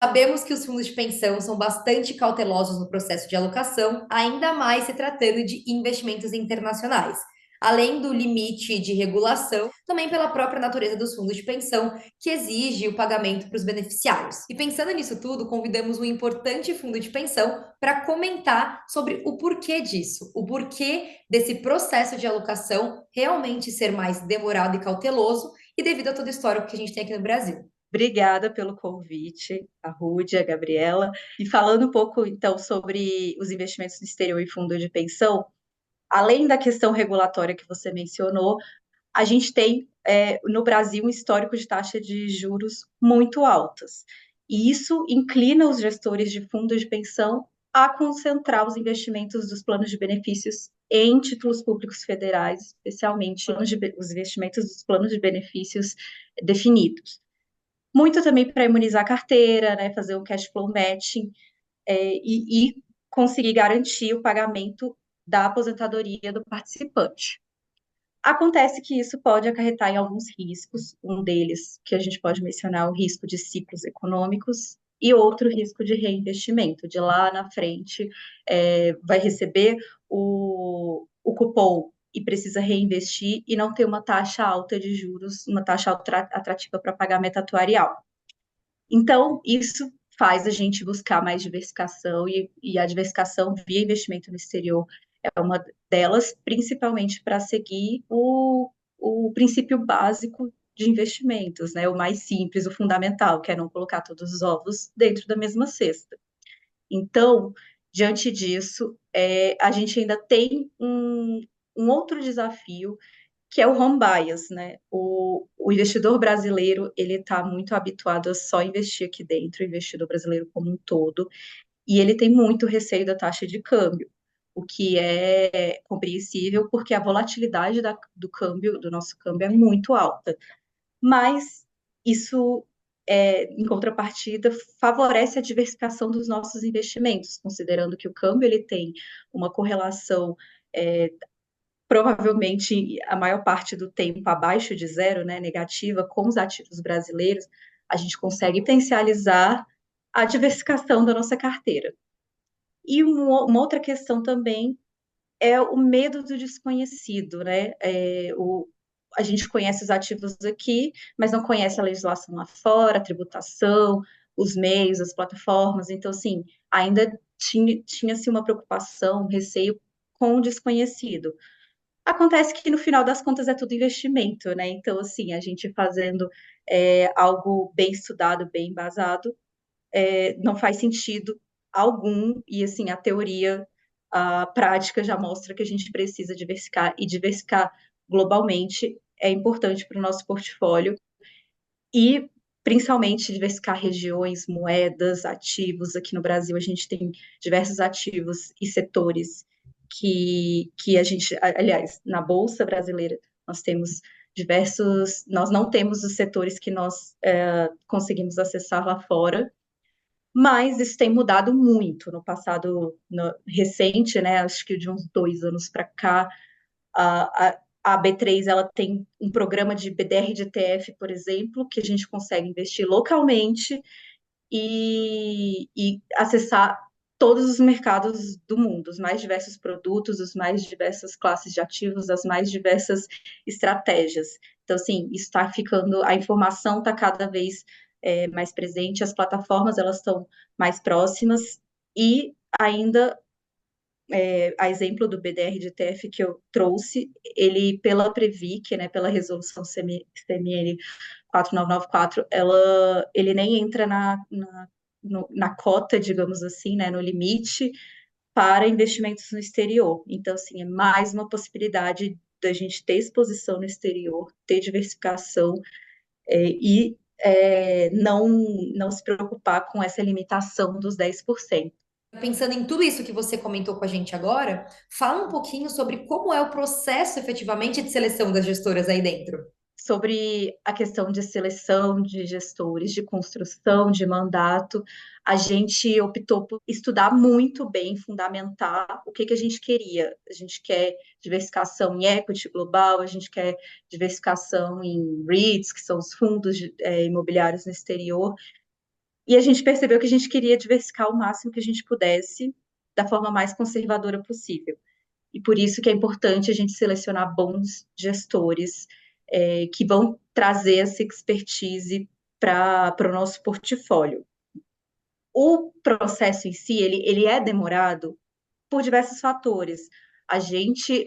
Sabemos que os fundos de pensão são bastante cautelosos no processo de alocação, ainda mais se tratando de investimentos internacionais. Além do limite de regulação, também pela própria natureza dos fundos de pensão, que exige o pagamento para os beneficiários. E pensando nisso tudo, convidamos um importante fundo de pensão para comentar sobre o porquê disso, o porquê desse processo de alocação realmente ser mais demorado e cauteloso, e devido a todo o histórico que a gente tem aqui no Brasil. Obrigada pelo convite, a Rúdia, a Gabriela. E falando um pouco, então, sobre os investimentos no exterior e fundo de pensão, além da questão regulatória que você mencionou, a gente tem no Brasil um histórico de taxa de juros muito altas. E isso inclina os gestores de fundos de pensão a concentrar os investimentos dos planos de benefícios em títulos públicos federais, especialmente os investimentos dos planos de benefícios definidos. Muito também para imunizar a carteira, né, fazer um cash flow matching e conseguir garantir o pagamento da aposentadoria do participante. Acontece que isso pode acarretar em alguns riscos, um deles que a gente pode mencionar, o risco de ciclos econômicos, e outro risco de reinvestimento, de lá na frente vai receber o cupom e precisa reinvestir e não ter uma taxa alta de juros, uma taxa atrativa para pagamento atuarial. Então, isso faz a gente buscar mais diversificação e a diversificação via investimento no exterior é uma delas, principalmente para seguir o princípio básico de investimentos, né? O mais simples, o fundamental, que é não colocar todos os ovos dentro da mesma cesta. Então, diante disso, a gente ainda tem um outro desafio que é o home bias, né? O investidor brasileiro, ele está muito habituado a só investir aqui dentro, o investidor brasileiro como um todo, e ele tem muito receio da taxa de câmbio, o que é compreensível, porque a volatilidade do câmbio, do nosso câmbio, é muito alta. Mas isso, em contrapartida, favorece a diversificação dos nossos investimentos, considerando que o câmbio ele tem uma correlação provavelmente a maior parte do tempo abaixo de zero, né, negativa, com os ativos brasileiros, a gente consegue potencializar a diversificação da nossa carteira. E uma outra questão também é o medo do desconhecido, né? A gente conhece os ativos aqui, mas não conhece a legislação lá fora, a tributação, os meios, as plataformas. Então, assim, ainda tinha-se uma preocupação, um receio com o desconhecido. Acontece que no final das contas é tudo investimento, né? Então, assim, a gente fazendo algo bem estudado, bem embasado, não faz sentido algum, e assim, a teoria, a prática já mostra que a gente precisa diversificar, e diversificar globalmente é importante para o nosso portfólio, e principalmente diversificar regiões, moedas, ativos. Aqui no Brasil a gente tem diversos ativos e setores que a gente, aliás, na Bolsa Brasileira, nós temos nós não temos os setores que nós conseguimos acessar lá fora, mas isso tem mudado muito no passado recente, né? Acho que de uns 2 anos para cá, a B3 ela tem um programa de BDR de ETF, por exemplo, que a gente consegue investir localmente e acessar todos os mercados do mundo, os mais diversos produtos, as mais diversas classes de ativos, as mais diversas estratégias. Então, assim, isso está ficando, a informação está cada vez mais presente, as plataformas elas estão mais próximas e ainda a exemplo do BDR de ETF que eu trouxe, ele pela Previc, né, pela resolução CMN 4994, ele nem entra na cota, digamos assim, né, no limite para investimentos no exterior. Então, assim, é mais uma possibilidade da gente ter exposição no exterior, ter diversificação e não se preocupar com essa limitação dos 10%. Pensando em tudo isso que você comentou com a gente agora, fala um pouquinho sobre como é o processo efetivamente de seleção das gestoras aí dentro. Sobre a questão de seleção de gestores, de construção de mandato, a gente optou por estudar muito bem, fundamentar o que a gente queria. A gente quer diversificação em equity global, a gente quer diversificação em REITs, que são os fundos imobiliários no exterior, E a gente percebeu que a gente queria diversificar o máximo que a gente pudesse, da forma mais conservadora possível. E por isso que é importante a gente selecionar bons gestores que vão trazer essa expertise para o nosso portfólio. O processo em si, ele é demorado por diversos fatores. A gente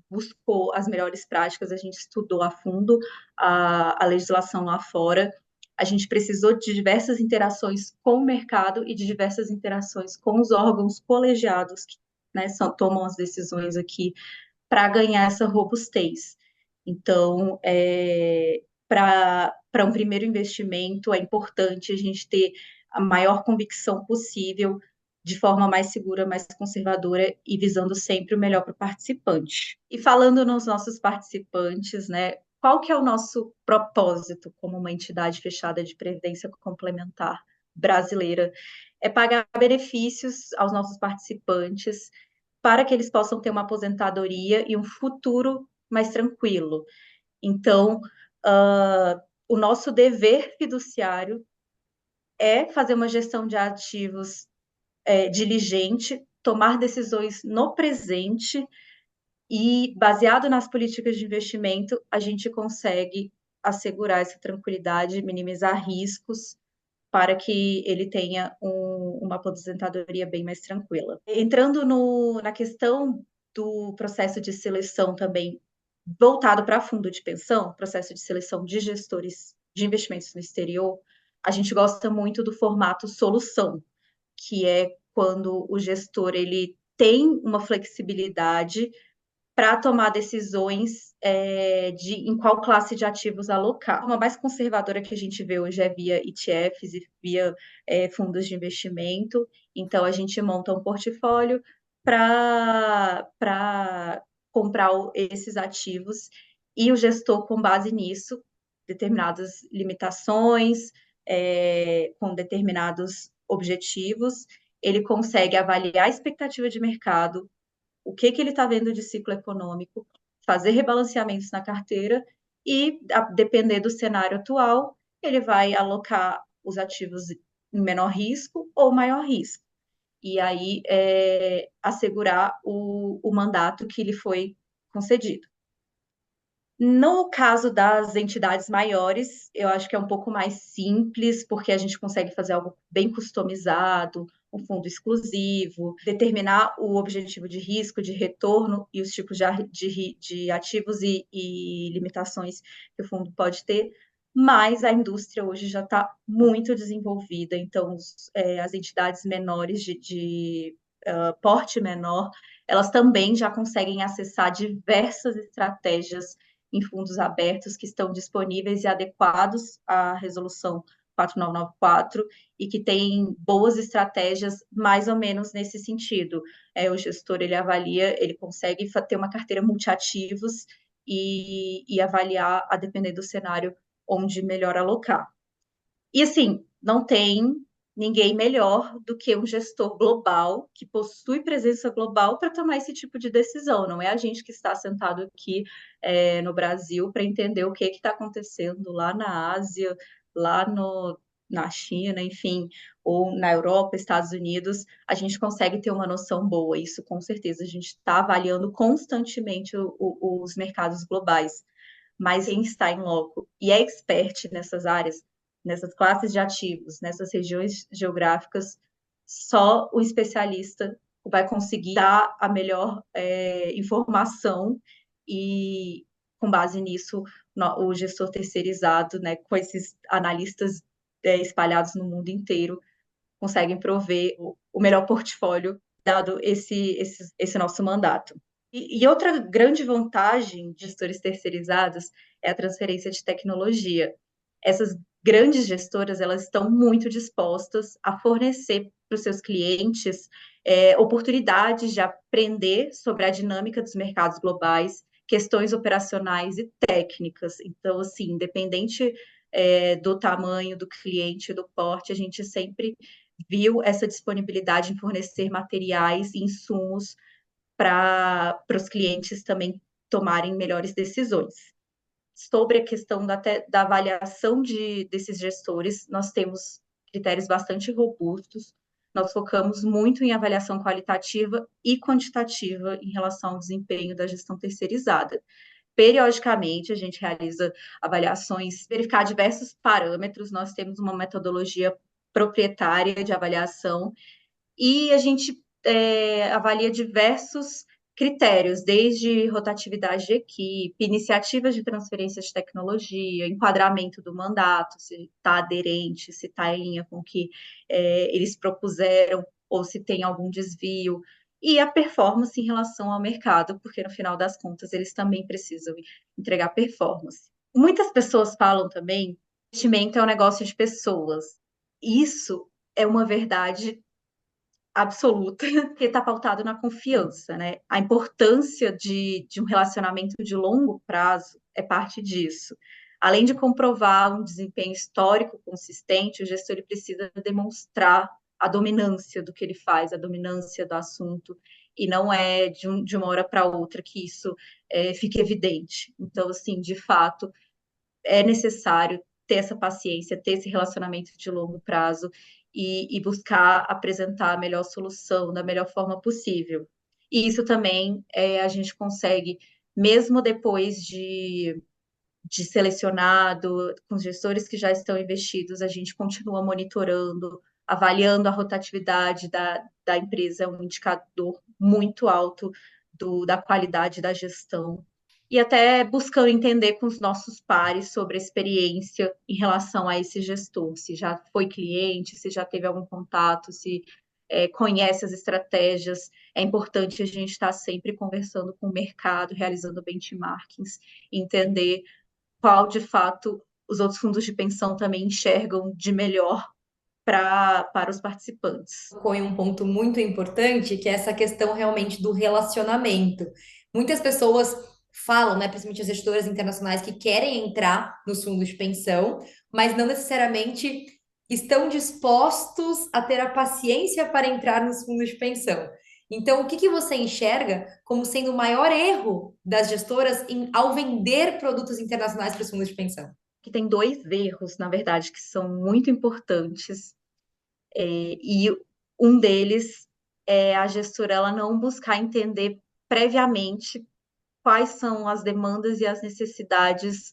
buscou as melhores práticas, a gente estudou a fundo a legislação lá fora, a gente precisou de diversas interações com o mercado e de diversas interações com os órgãos colegiados que, né, tomam as decisões aqui para ganhar essa robustez. Então, para um primeiro investimento, é importante a gente ter a maior convicção possível, de forma mais segura, mais conservadora e visando sempre o melhor para o participante. E falando nos nossos participantes, né, qual que é o nosso propósito como uma entidade fechada de previdência complementar brasileira? É pagar benefícios aos nossos participantes para que eles possam ter uma aposentadoria e um futuro mais tranquilo. Então, o nosso dever fiduciário é fazer uma gestão de ativos diligente, tomar decisões no presente e, baseado nas políticas de investimento, a gente consegue assegurar essa tranquilidade, minimizar riscos para que ele tenha uma aposentadoria bem mais tranquila. Entrando na questão do processo de seleção também voltado para fundo de pensão, processo de seleção de gestores de investimentos no exterior, a gente gosta muito do formato solução, que é quando o gestor ele tem uma flexibilidade para tomar decisões em qual classe de ativos alocar. Uma mais conservadora que a gente vê hoje é via ETFs e via fundos de investimento. Então, a gente monta um portfólio para comprar esses ativos e o gestor, com base nisso, determinadas limitações, com determinados objetivos, ele consegue avaliar a expectativa de mercado, o que ele está vendo de ciclo econômico, fazer rebalanceamentos na carteira e, a depender do cenário atual, ele vai alocar os ativos em menor risco ou maior risco. E aí assegurar o mandato que lhe foi concedido. No caso das entidades maiores, eu acho que é um pouco mais simples, porque a gente consegue fazer algo bem customizado, um fundo exclusivo, determinar o objetivo de risco, de retorno e os tipos de ativos e limitações que o fundo pode ter, mas a indústria hoje já está muito desenvolvida, então as entidades menores de porte menor, elas também já conseguem acessar diversas estratégias em fundos abertos que estão disponíveis e adequados à resolução 4994 e que tem boas estratégias mais ou menos nesse sentido. O gestor ele avalia, ele consegue ter uma carteira multiativos e avaliar a depender do cenário onde melhor alocar. E assim, não tem ninguém melhor do que um gestor global que possui presença global para tomar esse tipo de decisão. Não é a gente que está sentado aqui no Brasil para entender o que está acontecendo lá na Ásia, lá na China, enfim, ou na Europa, Estados Unidos, a gente consegue ter uma noção boa. Isso, com certeza, a gente está avaliando constantemente os mercados globais. Mas quem está em loco e é expert nessas áreas, nessas classes de ativos, nessas regiões geográficas, só o especialista vai conseguir dar a melhor informação e, com base nisso, o gestor terceirizado, né, com esses analistas espalhados no mundo inteiro, conseguem prover o melhor portfólio, dado esse nosso mandato. E outra grande vantagem de gestores terceirizados é a transferência de tecnologia. Essas grandes gestoras, elas estão muito dispostas a fornecer para os seus clientes oportunidades de aprender sobre a dinâmica dos mercados globais, questões operacionais e técnicas. Então, assim, independente do tamanho do cliente, do porte, a gente sempre viu essa disponibilidade em fornecer materiais e insumos para os clientes também tomarem melhores decisões. Sobre a questão da avaliação desses gestores, nós temos critérios bastante robustos. Nós focamos muito em avaliação qualitativa e quantitativa em relação ao desempenho da gestão terceirizada. Periodicamente, a gente realiza avaliações, verificar diversos parâmetros, nós temos uma metodologia proprietária de avaliação e a gente avalia diversos critérios, desde rotatividade de equipe, iniciativas de transferência de tecnologia, enquadramento do mandato, se está aderente, se está em linha com o que eles propuseram, ou se tem algum desvio, e a performance em relação ao mercado, porque no final das contas eles também precisam entregar performance. Muitas pessoas falam também que investimento é um negócio de pessoas. Isso é uma verdade absoluta, que está pautado na confiança, né? A importância de um relacionamento de longo prazo é parte disso. Além de comprovar um desempenho histórico consistente, o gestor precisa demonstrar a dominância do que ele faz, a dominância do assunto, e não é de uma hora para outra que isso fique evidente. Então, assim, de fato, é necessário ter essa paciência, ter esse relacionamento de longo prazo e buscar apresentar a melhor solução da melhor forma possível. E isso também a gente consegue, mesmo depois de selecionado, com os gestores que já estão investidos, a gente continua monitorando, avaliando a rotatividade da empresa, é um indicador muito alto da qualidade da gestão. E até buscando entender com os nossos pares sobre a experiência em relação a esse gestor, se já foi cliente, se já teve algum contato, se conhece as estratégias. É importante a gente estar sempre conversando com o mercado, realizando benchmarkings, entender qual, de fato, os outros fundos de pensão também enxergam de melhor para os participantes. Foi um ponto muito importante, que é essa questão realmente do relacionamento. Muitas pessoas falam, né, principalmente as gestoras internacionais, que querem entrar nos fundos de pensão, mas não necessariamente estão dispostos a ter a paciência para entrar nos fundos de pensão. Então, o que que você enxerga como sendo o maior erro das gestoras ao vender produtos internacionais para os fundos de pensão? Que tem dois erros, na verdade, que são muito importantes. E um deles é a gestora ela não buscar entender previamente quais são as demandas e as necessidades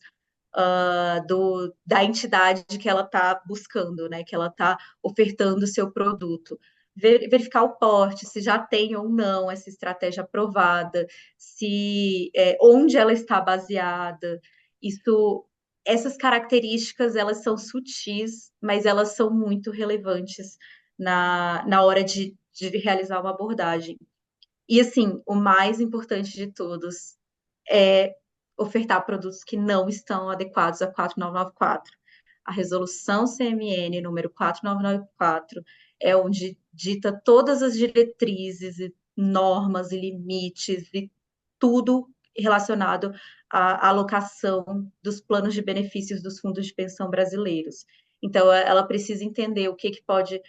da entidade que ela está buscando, né? Que ela está ofertando o seu produto. Verificar o porte, se já tem ou não essa estratégia aprovada, se onde ela está baseada. Essas características elas são sutis, mas elas são muito relevantes na hora de realizar uma abordagem. E assim, o mais importante de todos é ofertar produtos que não estão adequados a 4994. A resolução CMN número 4994 é onde dita todas as diretrizes e normas e limites e tudo relacionado à alocação dos planos de benefícios dos fundos de pensão brasileiros. Então, ela precisa entender o que pode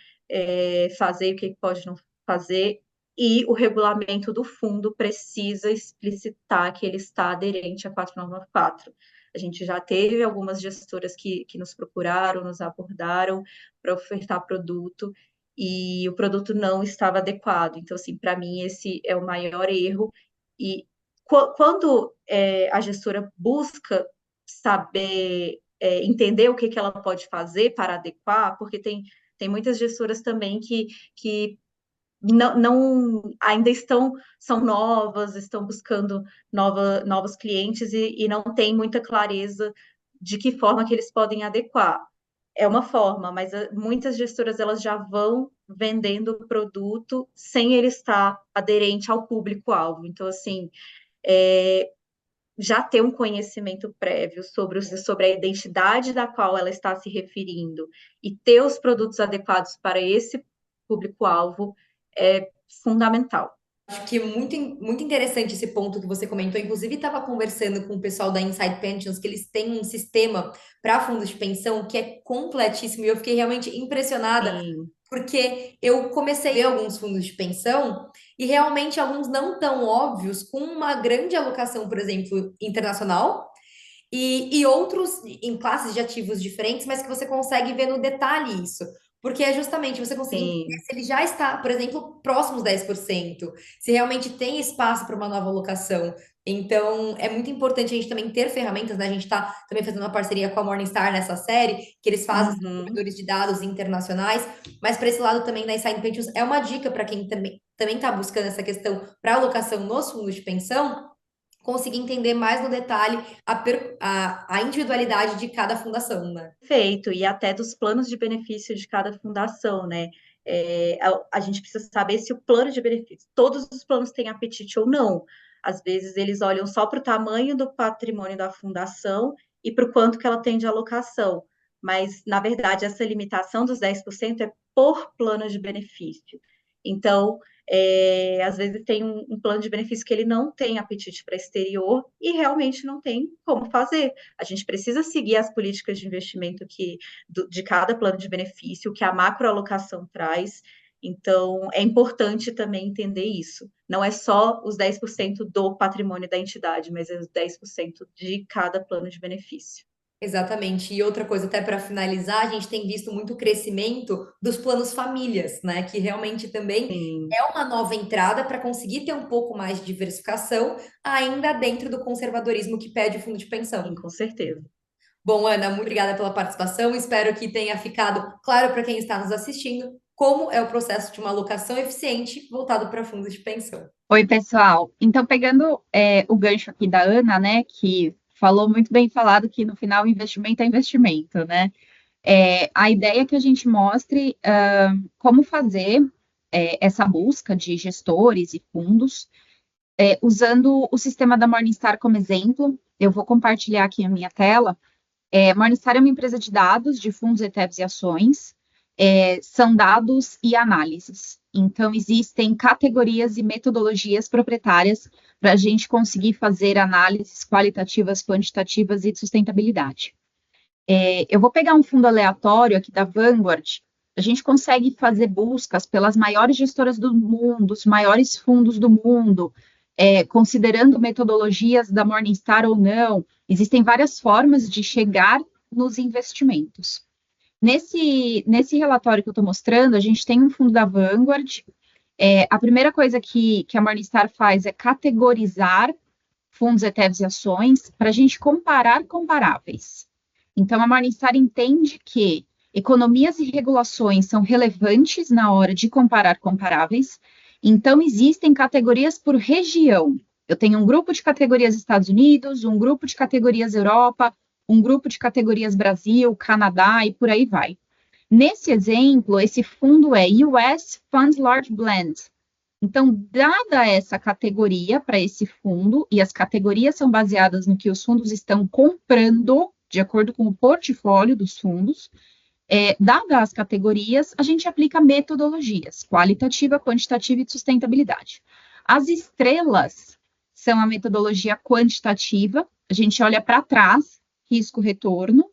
fazer e o que pode não fazer, e o regulamento do fundo precisa explicitar que ele está aderente a 4994. A gente já teve algumas gestoras que nos procuraram, nos abordaram para ofertar produto, e o produto não estava adequado. Então, assim, para mim, esse é o maior erro. E quando a gestora busca saber, entender o que ela pode fazer para adequar, porque tem muitas gestoras também que ainda são novas, estão buscando novos clientes e não tem muita clareza de que forma que eles podem adequar. É uma forma, mas muitas gestoras elas já vão vendendo o produto sem ele estar aderente ao público-alvo. Então, assim, já ter um conhecimento prévio sobre a identidade da qual ela está se referindo e ter os produtos adequados para esse público-alvo é fundamental. Acho que muito interessante esse ponto que você comentou. Inclusive, estava conversando com o pessoal da Inside Pensions, que eles têm um sistema para fundos de pensão que é completíssimo. E eu fiquei realmente impressionada, Sim, porque eu comecei a ver alguns fundos de pensão e realmente alguns não tão óbvios, com uma grande alocação, por exemplo, internacional, e outros em classes de ativos diferentes, mas que você consegue ver no detalhe isso. Porque é justamente você conseguir entender Sim, se ele já está, por exemplo, próximo aos 10%, se realmente tem espaço para uma nova alocação. Então, é muito importante a gente também ter ferramentas, né? A gente está também fazendo uma parceria com a Morningstar nessa série, que eles fazem são uhum, provedores de dados internacionais, mas para esse lado também da Inside Pensions é uma dica para quem também está buscando essa questão para alocação nos fundos de pensão, conseguir entender mais no detalhe a individualidade de cada fundação, né? feito, e até dos planos de benefício de cada fundação, né? A gente precisa saber se o plano de benefício, todos os planos têm apetite ou não. Às vezes eles olham só para o tamanho do patrimônio da fundação e para o quanto que ela tem de alocação. Mas, na verdade, essa limitação dos 10% é por plano de benefício. Então, às vezes tem um plano de benefício que ele não tem apetite para exterior e realmente não tem como fazer. A gente precisa seguir as políticas de investimento de cada plano de benefício, que a macroalocação traz. Então, é importante também entender isso. Não é só os 10% do patrimônio da entidade, mas é os 10% de cada plano de benefício. Exatamente. E outra coisa, até para finalizar, a gente tem visto muito crescimento dos planos famílias, né? Que realmente também Sim, é uma nova entrada para conseguir ter um pouco mais de diversificação, ainda dentro do conservadorismo que pede o fundo de sim, pensão. com certeza. Bom, Ana, muito obrigada pela participação. Espero que tenha ficado claro para quem está nos assistindo como é o processo de uma alocação eficiente voltado para fundos de pensão. Oi, pessoal. Então, pegando o gancho aqui da Ana, né, que falou muito bem falado que no final investimento é investimento, né? A ideia é que a gente mostre como fazer essa busca de gestores e fundos, usando o sistema da Morningstar como exemplo. Eu vou compartilhar aqui a minha tela. Morningstar é uma empresa de dados de fundos, ETFs e ações. São dados e análises. Então, existem categorias e metodologias proprietárias para a gente conseguir fazer análises qualitativas, quantitativas e de sustentabilidade. Eu vou pegar um fundo aleatório aqui da Vanguard. A gente consegue fazer buscas pelas maiores gestoras do mundo, os maiores fundos do mundo, considerando metodologias da Morningstar ou não. Existem várias formas de chegar nos investimentos. Nesse relatório que eu estou mostrando, a gente tem um fundo da Vanguard. A primeira coisa que a Morningstar faz é categorizar fundos, ETFs e ações para a gente comparar comparáveis. Então, a Morningstar entende que economias e regulações são relevantes na hora de comparar comparáveis. Então, existem categorias por região. Eu tenho um grupo de categorias Estados Unidos, um grupo de categorias Europa, um grupo de categorias Brasil, Canadá e por aí vai. Nesse exemplo, esse fundo é US Funds Large Blend. Então, dada essa categoria para esse fundo, e as categorias são baseadas no que os fundos estão comprando, de acordo com o portfólio dos fundos, dadas as categorias, a gente aplica metodologias, qualitativa, quantitativa e de sustentabilidade. As estrelas são a metodologia quantitativa, a gente olha para trás, risco-retorno.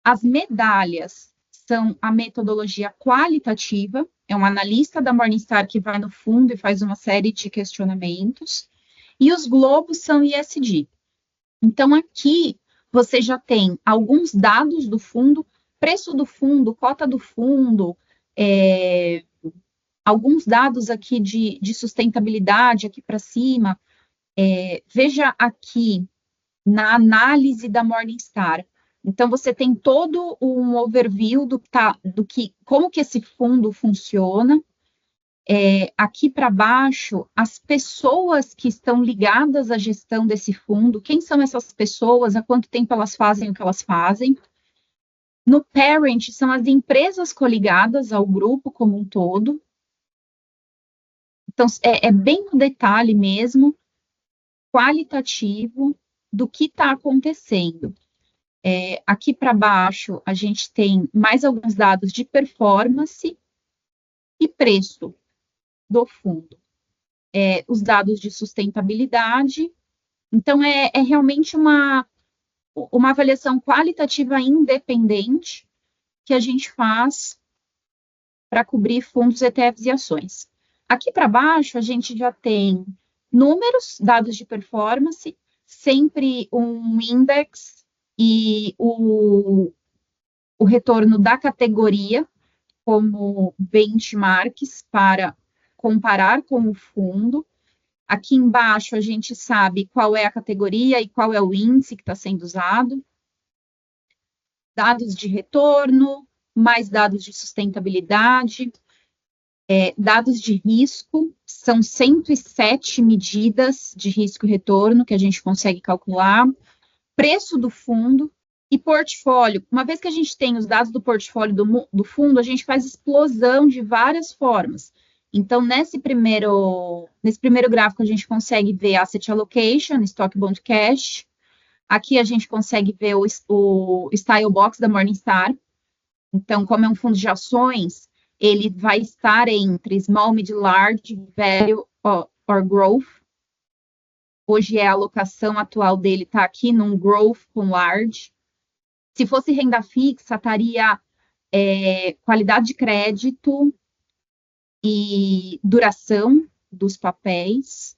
As medalhas são a metodologia qualitativa, é um analista da Morningstar que vai no fundo e faz uma série de questionamentos. E os globos são ISD. Então, aqui você já tem alguns dados do fundo, preço do fundo, cota do fundo, alguns dados aqui de sustentabilidade aqui para cima. Veja aqui na análise da Morningstar. Então, você tem todo um overview como que esse fundo funciona. Aqui para baixo, as pessoas que estão ligadas à gestão desse fundo, quem são essas pessoas, há quanto tempo elas fazem o que elas fazem. No parent, são as empresas coligadas ao grupo como um todo. Então, é bem no detalhe mesmo, qualitativo, do que está acontecendo. Aqui para baixo, a gente tem mais alguns dados de performance e preço do fundo. Os dados de sustentabilidade. Então, é realmente uma avaliação qualitativa independente que a gente faz para cobrir fundos, ETFs e ações. Aqui para baixo, a gente já tem números, dados de performance, sempre um index e o retorno da categoria. como benchmarks para comparar com o fundo. Aqui embaixo a gente sabe qual é a categoria e qual é o índice que está sendo usado. Dados de retorno, mais dados de sustentabilidade, dados de risco, são 107 medidas de risco e retorno que a gente consegue calcular, preço do fundo e portfólio. Uma vez que a gente tem os dados do portfólio do fundo, a gente faz explosão de várias formas. Então, nesse primeiro gráfico, a gente consegue ver Asset Allocation, Stock Bond Cash. Aqui a gente consegue ver o Style Box da Morningstar. Então, como é um fundo de ações, ele vai estar entre Small, Mid, Large, Value or Growth. Hoje a alocação atual dele está aqui num Growth com Large. Se fosse renda fixa, estaria qualidade de crédito e duração dos papéis.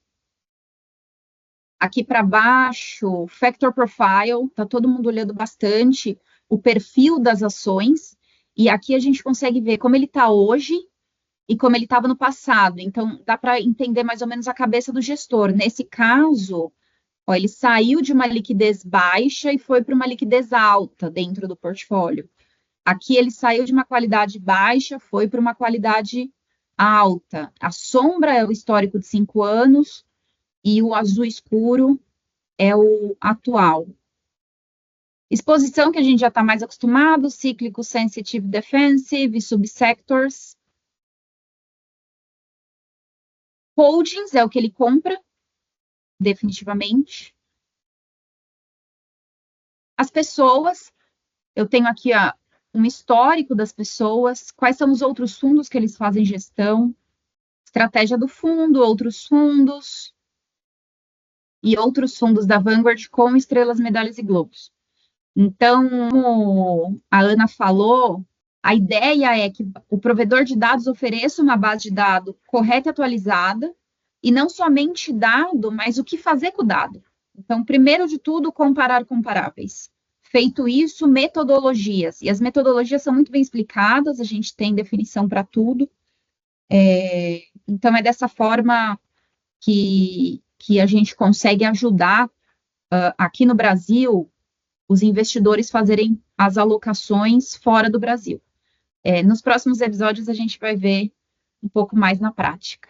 Aqui para baixo, Factor Profile, está todo mundo olhando bastante o perfil das ações, e aqui a gente consegue ver como ele está hoje e como ele estava no passado. Então, dá para entender mais ou menos a cabeça do gestor. Nesse caso, ele saiu de uma liquidez baixa e foi para uma liquidez alta dentro do portfólio. Aqui ele saiu de uma qualidade baixa, foi para uma qualidade alta. A sombra é o histórico de 5 anos e o azul escuro é o atual. Exposição que a gente já está mais acostumado, cíclico, sensitive, defensive, subsectors. Holdings é o que ele compra, definitivamente. As pessoas, eu tenho aqui um histórico das pessoas, quais são os outros fundos que eles fazem gestão, estratégia do fundo, outros fundos e outros fundos da Vanguard com estrelas, medalhas e globos. Então, como a Ana falou, a ideia é que o provedor de dados ofereça uma base de dados correta e atualizada, e não somente dado, mas o que fazer com o dado. Então, primeiro de tudo, comparar comparáveis. Feito isso, metodologias. E as metodologias são muito bem explicadas, a gente tem definição para tudo. Então, é dessa forma que a gente consegue ajudar aqui no Brasil os investidores fazerem as alocações fora do Brasil. Nos próximos episódios, a gente vai ver um pouco mais na prática.